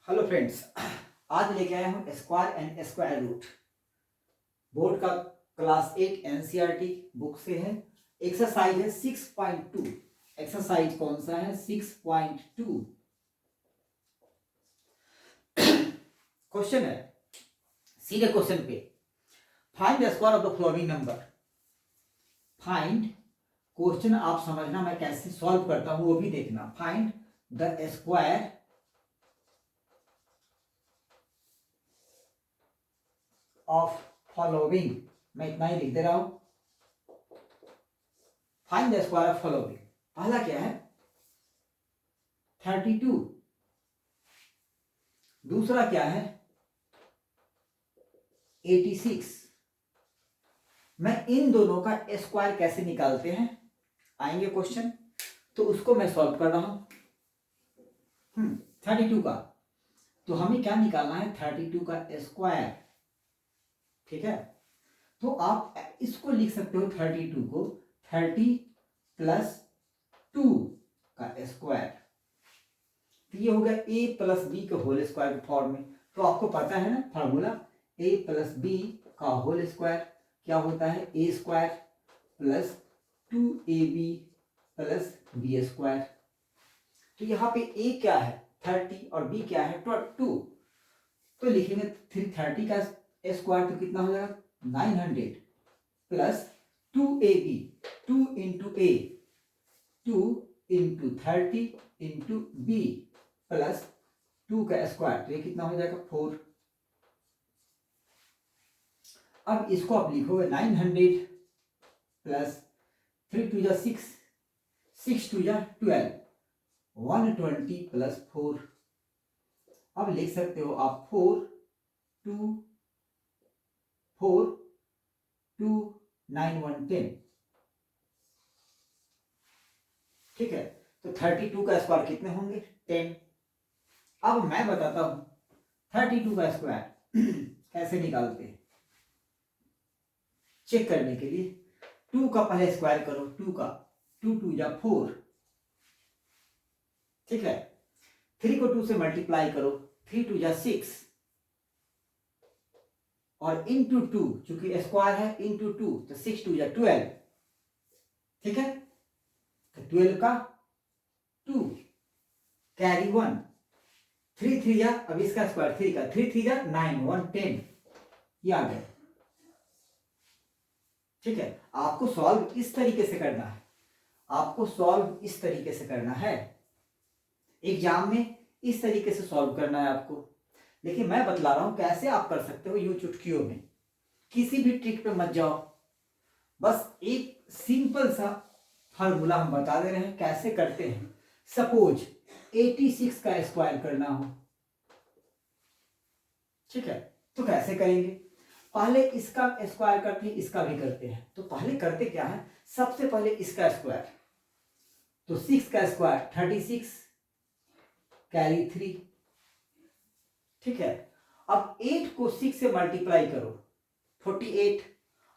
Hello friends, आज लेके आया हूँ square and square root. Board का क्लास 8 एनसीईआरटी बुक से है। एक्सरसाइज है 6.2। एक्सरसाइज कौन सा है? 6.2। क्वेश्चन है, सीधे क्वेश्चन पे, find the square of the following number. Find, question आप समझना, मैं कैसे सॉल्व करता हूं वो भी देखना। Find the square of following, मैं इतना ही लिख दे रहा हूं। Find the square of following. पहला क्या है? 32। दूसरा क्या है? 86। मैं इन दोनों का स्क्वायर कैसे निकालते हैं आएंगे क्वेश्चन, तो उसको मैं सॉल्व कर रहा हूं। 32 का, तो हमें क्या निकालना है? 32 का स्क्वायर। ठीक है, तो आप इसको लिख सकते हो 32 को 30 प्लस 2 का स्क्वायर। तो ये हो गया a प्लस बी के होल स्क्वायर के फॉर्म में। तो आपको पता है ना फार्मूला, a प्लस बी का होल स्क्वायर क्या होता है? a square plus 2ab plus b square. तो यहाँ पे a क्या है? 30 और b क्या है? 2। तो लिखेंगे 330 का स्क्वायर, तो कितना हो जाएगा? 900 plus 2ab, 2 into a, 2 into 30 into b plus 2 का स्क्वायर, तो ये कितना हो जाएगा? 4। अब इसको आप लिखोगे 900 प्लस 3 टू जा 6, 6 टू जा 12, 120 प्लस 4। अब लिख सकते हो आप 4 2 4 2 9 1 10। ठीक है, तो 32 का स्क्वायर कितने होंगे? 10। अब मैं बताता हूं 32 का स्क्वायर कैसे निकालते हैं। चेक करने के लिए 2 का पहले स्क्वायर करो, 2 का, 2 2 जा 4। ठीक है, 3 को 2 से मल्टीप्लाई करो, 3 2 जा 6 और इंटू 2, चूंकि स्क्वायर है, इंटू 2 तो 6 2 जा 12। ठीक है, तो 12 का 2 कैरी 1, 3 3 जा, अब इसका स्क्वायर 3 का, 3 3 जा 9 1 10, ये आ गया। ठीक है, आपको सॉल्व इस तरीके से करना है, आपको सॉल्व इस तरीके से करना है, एग्जाम में इस तरीके से सॉल्व करना है आपको। लेकिन मैं बतला रहा हूं कैसे आप कर सकते हो यूं चुटकियों में। किसी भी ट्रिक पे मत जाओ, बस एक सिंपल सा फार्मूला हम बता दे रहे हैं कैसे करते हैं। सपोज 86 का स्क्वायर करना हो, ठीक है, तो कैसे करेंगे? पहले इसका स्क्वायर करते हैं, इसका भी करते हैं। तो पहले करते क्या है, सबसे पहले इसका स्क्वायर, तो 6 का स्क्वायर 36 कैरी 3। ठीक है, अब 8 को 6 से मल्टीप्लाई करो 48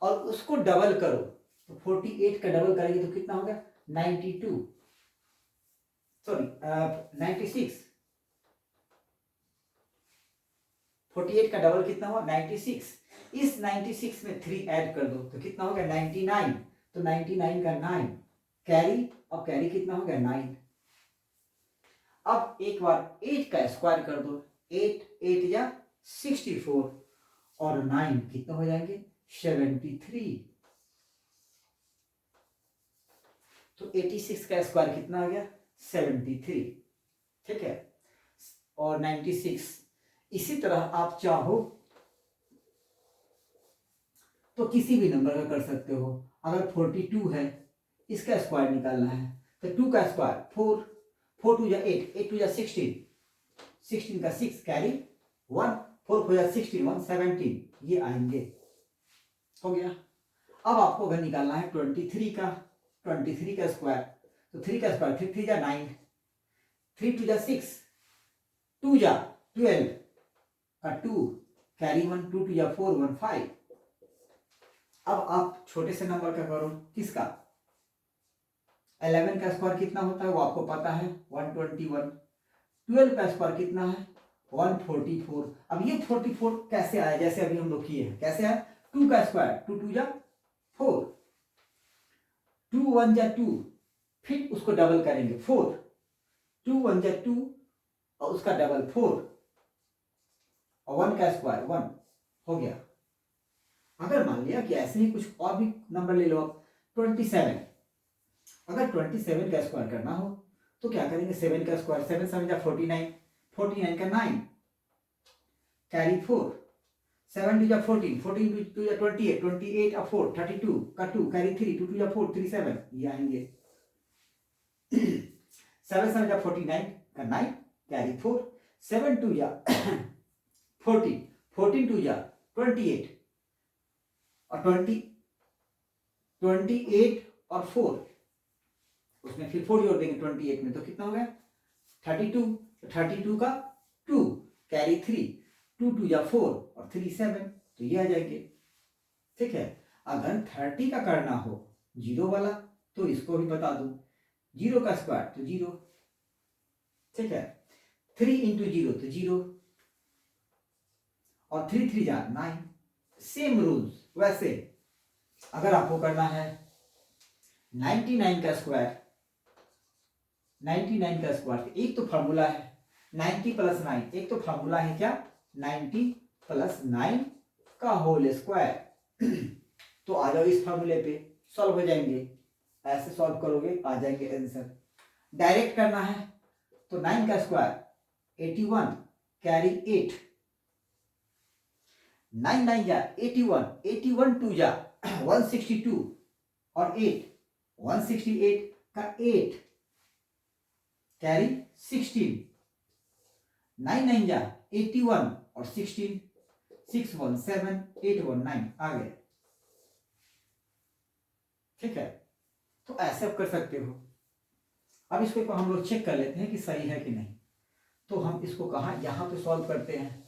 और उसको डबल करो, तो 48 का डबल करेंगे तो कितना होगा? 92, सॉरी 96। 48 का डबल कितना हुआ? 96। इस 96 में 3 ऐड कर दो तो कितना हो गया? 99। तो 99 का 9 कैरी, अब कैरी कितना हो गया? 9। अब एक बार 8 का स्क्वायर कर दो, 8 8 या 64 और 9 कितना हो जाएंगे? 73। तो 86 का स्क्वायर कितना आ गया? 73। ठीक है, और 96। इसी तरह आप चाहो तो किसी भी नंबर का कर सकते हो। अगर 42 है, इसका स्क्वायर निकालना है, तो 2 का स्क्वायर 4, 4 2 जा 8, 8 2 जा 16, 16 का 6 कैरी 1, 4 4 जा 16, 117, ये आएंगे। हो गया। अब आपको अगर निकालना है 23 का स्क्वायर, तो 3 का स्क्वायर 3 3 जा 9, 3 2 जा 6, 2 जा 12 का 2 कैरी 1, 2 2 जा 4, 1 5। अब आप छोटे से नंबर का करो, किसका? 11 का स्क्वायर कितना होता है वो आपको पता है, 121। 12 का स्क्वायर कितना है? 144। अब ये 44 कैसे आया, जैसे अभी हम लोग किए हैं, कैसे आया, 2 का स्क्वायर, 2 2 जा 4, 2 1 जा 2, फिर उसको डबल करेंगे 4, 2 1 जा 2 और उसका डबल 4 और 1 का स्क्वायर 1 हो गया। अगर मान लिया कि ऐसे ही कुछ और भी नंबर ले लो आप, 27, अगर 27 का स्क्वायर करना हो तो क्या करेंगे, 7 का स्क्वायर, 7 7 जा 49, 49 का 9 कैरी 4, 7 2 जा 14, 14 2 जा 28, 28 और 4 32 का 2 कैरी 3, 2 2 जा 4 37, ये आएंगे 7 7 जा 49 का 9 कैरी 4, 7 2 जा 14, 14 2 जा 28 और 28 और 4, उसमें फिर 4 जोड़ देंगे 28 में, तो कितना हो गया 32, 32 का 2 कैरी 3, 2 2 जा 4 और 3 7, तो ये आ जाएंगे। ठीक है, अगर 30 का करना हो जीरो वाला तो इसको भी बता दूं, 0 का स्क्वायर तो 0, ठीक है, 3 इंटू 0 तो 0 और 3 3 जा 9, सेम रूल्स। वैसे अगर आपको करना है 99 का स्क्वायर, 99 का स्क्वायर, एक तो फार्मूला है 90 प्लस 9, एक तो फार्मूला है क्या 90 प्लस 9 का होल स्क्वायर तो आ जाओ इस फार्मूले पे, सॉल्व हो जाएंगे, ऐसे सॉल्व करोगे आ जाएंगे आंसर। डायरेक्ट करना है तो 9 का स्क्वायर 81 कैरी 8, 9 9 जा 81, 81 2 जा 162 और 8 168 का 8 कैरी 16, 9 9 जा 81 और 16 617 819 आ गए। ठीक है, तो ऐसे आप कर सकते हो। अब इसको हम लोग चेक कर लेते हैं कि सही है कि नहीं। तो हम इसको कहाँ, यहां पे सॉल्व करते हैं,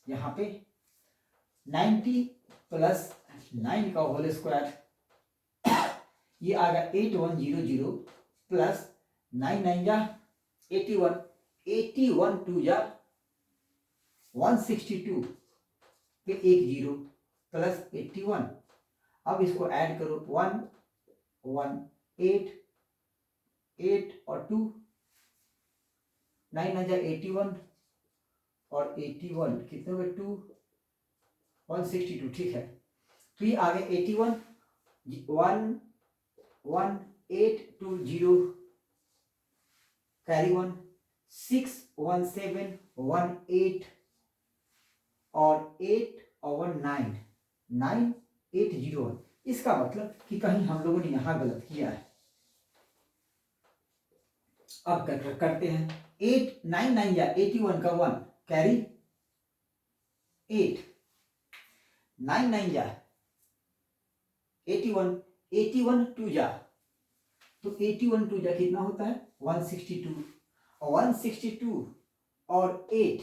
यहां पे 90 प्लस 9 का होल स्क्वायर, ये आ गया 8100 प्लस 9 9 जा 81, 81 2 जा 162 पे एक जीरो प्लस 81, अब इसको ऐड करो 1 1 8 8 और 2, 9 9 जा 81 और 81 कितने हो गए 2 162। ठीक है, तो ये आ गए 81 1 1 8 2 0 कैरी 1 6 1 7 1 8 और 8 और 1 9 9 8 0 1। इसका मतलब कि कहीं हम लोगों ने यहां गलत किया है। अब करते हैं 8 9 9 या 81 का 1 कैरी 8, 9 9 जा 81, 81 2 जा, तो 81 2 जा कितना होता है 162 और 162 और 8,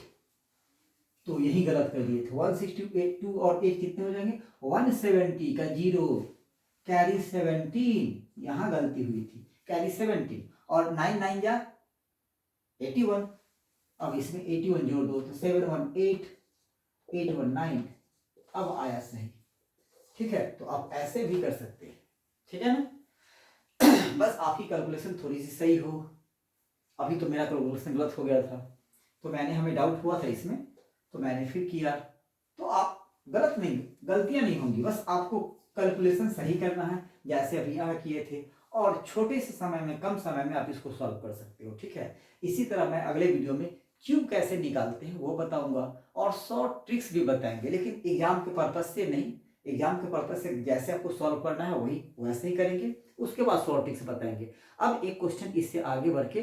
तो यही गलत कर दिए थे, 162 और 8 कितने हो जाएंगे 170 का 0 कैरी 17, यहां गलती हुई थी कैरी 17 और 9 9 जा 81, अब इसमें 81 जोड़ दो तो 7 1 8 8 1 9, अब आया सही। ठीक है, तो आप ऐसे भी कर सकते हैं। ठीक है ना बस आपकी कैलकुलेशन थोड़ी सी सही हो। अभी तो मेरा कैलकुलेशन गलत हो गया था, तो मैंने, हमें डाउट हुआ था इसमें, तो मैंने फिर किया, तो आप गलत नहीं, गलतियां नहीं होंगी, बस आपको कैलकुलेशन सही करना है जैसे अभी यहाँ किए थे, और छोटे से समय में, कम समय में आप इसको सॉल्व कर सकते हो। ठीक है, इसी तरह मैं अगले वीडियो में क्यूब कैसे निकालते हैं वो बताऊंगा और शॉर्ट ट्रिक्स भी बताएंगे, लेकिन एग्जाम के पर्पज से नहीं, एग्जाम के पर्पज से जैसे आपको सॉल्व करना है वही वैसे ही करेंगे, उसके बाद शॉर्ट ट्रिक्स बताएंगे। अब एक क्वेश्चन इससे आगे बढ़ के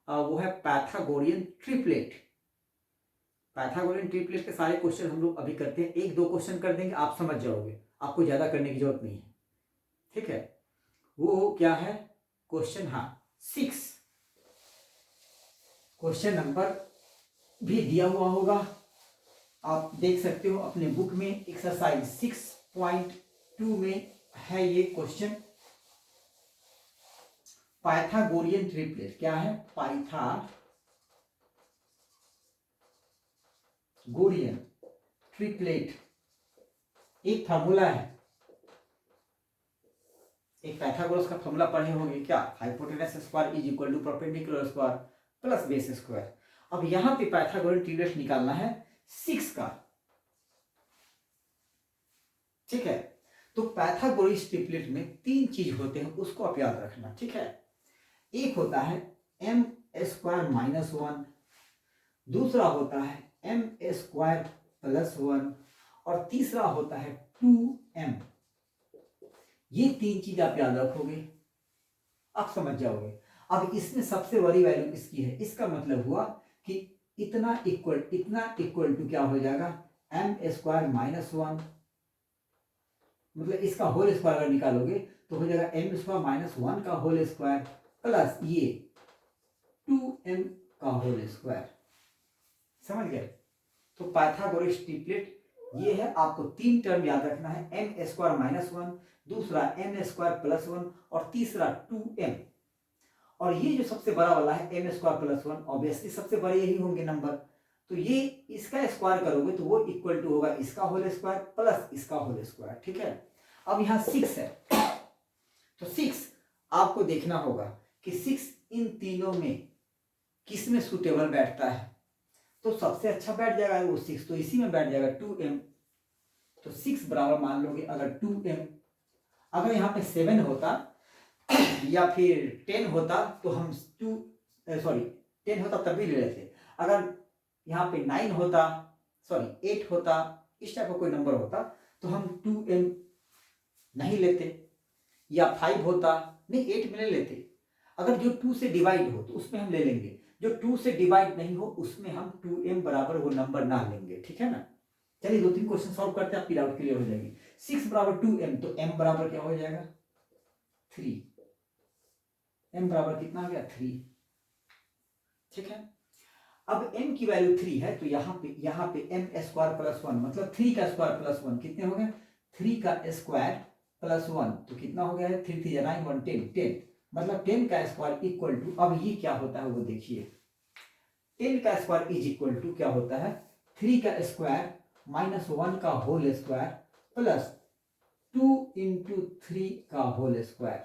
वो है पाइथागोरियन ट्रिपलेट। पाइथागोरियन ट्रिपलेट के सारे क्वेश्चन हम लोग अभी करते हैं, एक दो क्वेश्चन कर देंगे, आप समझ जाओगे, आपको ज्यादा करने की जरूरत नहीं है। ठीक है, वो क्या है क्वेश्चन, हाँ 6, क्वेश्चन नंबर भी दिया हुआ होगा, आप देख सकते हो अपने बुक में, एक्सरसाइज 6.2 में है ये क्वेश्चन। पाइथागोरियन ट्रिपलेट क्या है, पाइथागोरियन पाइथागोरियन ट्रिपलेट एक फार्मूला है, एक पाइथागोरस का फॉर्मूला पढ़े होंगे क्या, hypotenuse square is equal to perpendicular square plus base square. अब यहां पे पाइथागोरस ट्रिपलेट निकालना है 6 का, ठीक है। तो पाइथागोरस ट्रिपलेट में 3 चीज होते हैं, उसको आप याद रखना, ठीक है। एक होता है m स्क्वायर माइनस 1, दूसरा होता है m स्क्वायर प्लस 1 और तीसरा होता है 2m। ये 3 चीज आप याद रखोगे, आप समझ जाओगे। अब इसमें सबसे बड़ी वैल्यू इसकी है, इसका मतलब हुआ कि इतना इक्वल टू क्या हो जाएगा, m स्क्वायर माइनस 1, मतलब इसका होल स्क्वायर अगर निकालोगे तो हो जाएगा m स्क्वायर माइनस 1 का होल स्क्वायर प्लस ये 2m का होल स्क्वायर। समझ गए। तो पाइथागोरस ट्रिपलेट ये है, आपको 3 टर्म याद रखना है, m स्क्वायर माइनस 1, दूसरा m स्क्वायर प्लस 1 और तीसरा 2m। और ये जो सबसे बड़ा वाला है m स्क्वायर प्लस 1, ऑब्वियसली सबसे बड़े यही होंगे नंबर, तो ये इसका स्क्वायर करोगे तो वो इक्वल टू होगा इसका होल स्क्वायर प्लस इसका होल स्क्वायर, ठीक है। अब यहाँ 6 है, तो 6 आपको देखना होगा कि 6 इन तीनों में किस में सुटेबल बैठता है, तो सबसे अच्छा बैठ जाएगा वो 6, तो इसी में बैठ जाएगा 2m। तो 6 बराबर मान लोगे अगर 2m, अगर यहाँ पे 7 होता या फिर 10 होता तो हम 10 होता तब भी ले लेते, अगर यहाँ पे 9 होता, 8 होता, इस टाइप का कोई नंबर होता तो हम 2m नहीं लेते, या 5 होता नहीं 8 में ले लेते। अगर जो 2 से डिवाइड हो तो उसमें हम ले लेंगे, जो 2 से डिवाइड नहीं हो उसमें हम 2m बराबर वो नंबर ना लेंगे, ठीक है ना। चलिए 2-3 क्वेश्चन सॉल्व करते हैं, आपकी डाउट क्लियर हो जाएगी। 6 बराबर 2m, तो m बराबर क्या हो जाएगा 3, m बराबर कितना हो गया 3, ठीक है। अब m की वैल्यू 3 है तो यहाँ पे m स्क्वायर प्लस 1 मतलब 3 का स्क्वायर प्लस 1 कितने हो गए, 3 का स्क्वायर प्लस 1 तो कितना हो गया है 3 3 9 1 10 10, मतलब 10 का स्क्वायर इक्वल टू, अब ये क्या होता है वो देखिए, 10 का स्क्वायर इज इक्वल टू क्या होता है 3 का स्क्वायर माइनस 1 का होल स्क्वायर प्लस 2 इंटू 3 का होल स्क्वायर।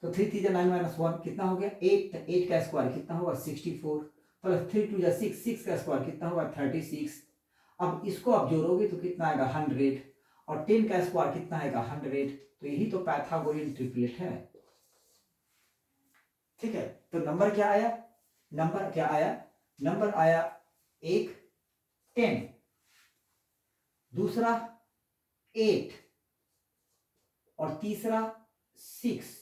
तो 3 3 9 माइनस 1 कितना हो गया 8, 8 का स्क्वायर कितना होगा 64 प्लस 3 2 6, 6 का स्क्वायर कितना होगा 36। अब इसको आप जोड़ोगे तो कितना आएगा 100 और 10 का स्क्वायर कितना आएगा 100, तो यही तो पाइथागोरियन ट्रिपलेट है, ठीक है। तो नंबर क्या आया, नंबर आया एक 10, दूसरा 8 और तीसरा 6।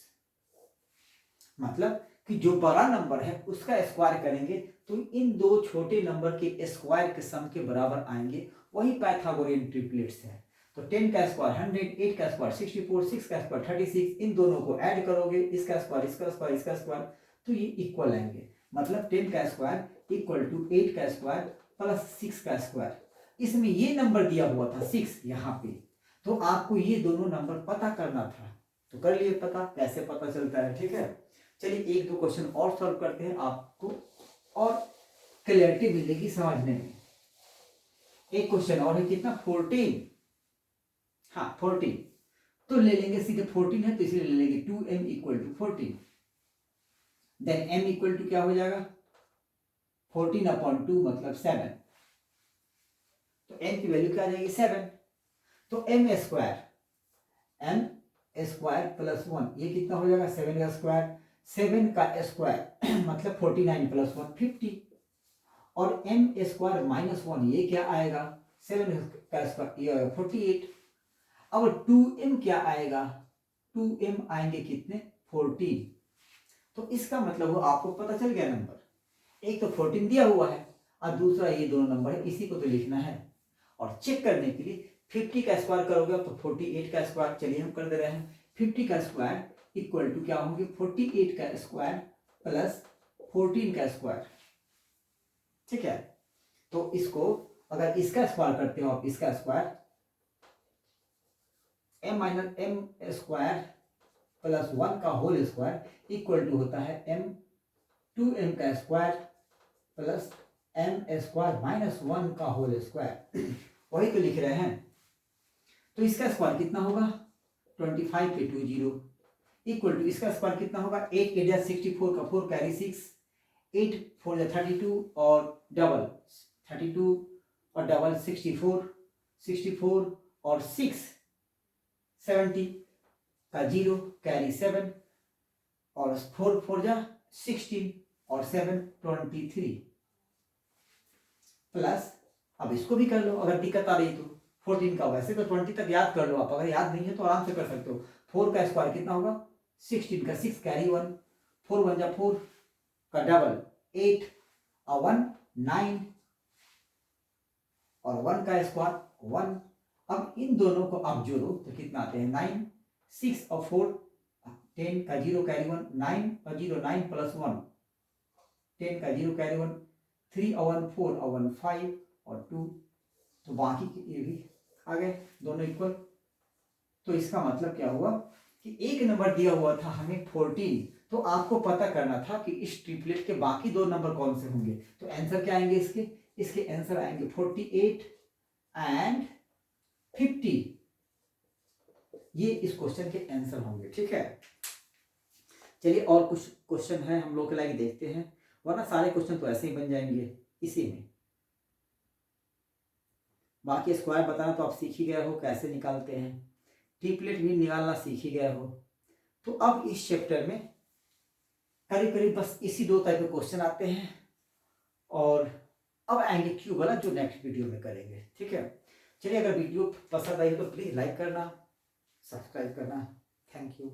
मतलब कि जो बड़ा नंबर है उसका स्क्वायर करेंगे तो इन दो छोटे नंबर के स्क्वायर के सम के बराबर आएंगे, वही पाइथागोरियन ट्रिपलेट्स है। तो 10 का स्क्वायर 100, 8 का स्क्वायर 64, 6 का स्क्वायर 36, इन दोनों को ऐड करोगे, इसका स्क्वायर इसका स्क्वायर इसका स्क्वायर, तो ये इक्वल आएंगे। मतलब 10 का स्क्वायर इक्वल टू 8 का स्क्वायर प्लस 6 का स्क्वायर। इसमें ये नंबर दिया हुआ था 6 यहाँ पे, तो आपको ये दोनों नंबर पता करना था, तो कर लिए पता, कैसे पता चलता है, ठीक है। चलिए 1-2 क्वेश्चन और सॉल्व करते हैं, आपको और क्लैरिटी मिलेगी समझने में। एक क्वेश्चन और है, कितना 14, हाँ 14, तो ले लेंगे सीधे 14 है तो इसलिए ले लेंगे 2m equal to 14, then m equal to क्या हो जाएगा 14/2 मतलब 7, तो m की वैल्यू क्या आ जाएगी 7, तो m स्क्वायर प्लस 1 ये कितना हो जाएगा 7 का स्क्वायर, 7 का स्क्वायर मतलब 49 प्लस 1 50, और m स्क्वायर माइनस 1 ये क्या आएगा 7 का स्क्वायर 48। अब 2m क्या आएगा, 2m आएंगे कितने 14, तो इसका मतलब वो आपको पता चल गया नंबर, एक तो 14 दिया हुआ है और दूसरा ये दोनों नंबर है, इसी को तो लिखना है। और चेक करने के लिए 50 का स्क्वायर करोगे तो 48 का स्क्वायर, चलिए हम कर दे रहे हैं, 50 का स्क्वायर इक्वल टू क्या होंगे 48 का स्क्वायर प्लस 14 का स्क्वायर, ठीक है। तो इसको अगर इसका स्क्वायर करते हो आप, इसका स्क्वायर m स्क्वायर प्लस 1 का होल स्क्वायर इक्वल टू होता है 2m का square plus m square minus 1 का होल स्क्वायर वही तो लिख रहे हैं। तो इसका स्क्वायर कितना होगा 25 पे 2 जीरो इक्वल टू इसका स्क्वायर कितना होगा 8 के जगह 64 का 4 कैरी 6 8 4 जा 32 और डबल 32 और डबल 64 64 और 6 70 का 0 कैरी 7 और 4 4 जा 16 और 7 23 प्लस अब इसको भी कर लो अगर दिक्कत आ रही तो 14 का वैसे तो 20 तक याद कर लो आप, अगर याद नहीं है तो आराम से कर सकते हो। 4 का स्क्वायर कितना होगा 16 का 6 कैरी 1 4 1 जा 4 का डबल 8 और 1 9 और 1 का स्क्वायर 1। अब इन दोनों को आप जोड़ो तो कितना आते हैं 9 6 और 4 10 का 0 कैरी 1 9 और 0 9 प्लस 1 10 का 0 कैरी 1 3 और 1 4 और 1 5 और 2 तो बाकी ये भी आ गए दोनों इक्वल। तो इसका मतलब क्या हुआ कि एक नंबर दिया हुआ था हमें 14, तो आपको पता करना था कि इस ट्रिपलेट के बाकी दो नंबर कौन से होंगे। तो आंसर क्या आएंगे इसके आंसर आएंगे 48 एंड 50, ये इस क्वेश्चन के आंसर होंगे। ठीक है, चलिए और कुछ क्वेश्चन है हम लोग के लाइक देखते हैं, वरना सारे क्वेश्चन तो ऐसे ही बन जाएंगे इसी में। बाकी स्क्वायर बताना तो आप सीख ही गए हो कैसे निकालते हैं, ट्रिपलेट भी निकालना सीख ही गए हो। तो अब इस चैप्टर में करीब करीब बस इसी दो टाइप के क्वेश्चन आते हैं और अब आएंगे क्यूब वाला जो नेक्स्ट वीडियो में करेंगे। ठीक है, चलिए अगर वीडियो पसंद आई तो प्लीज लाइक करना, सब्सक्राइब करना। Thank you.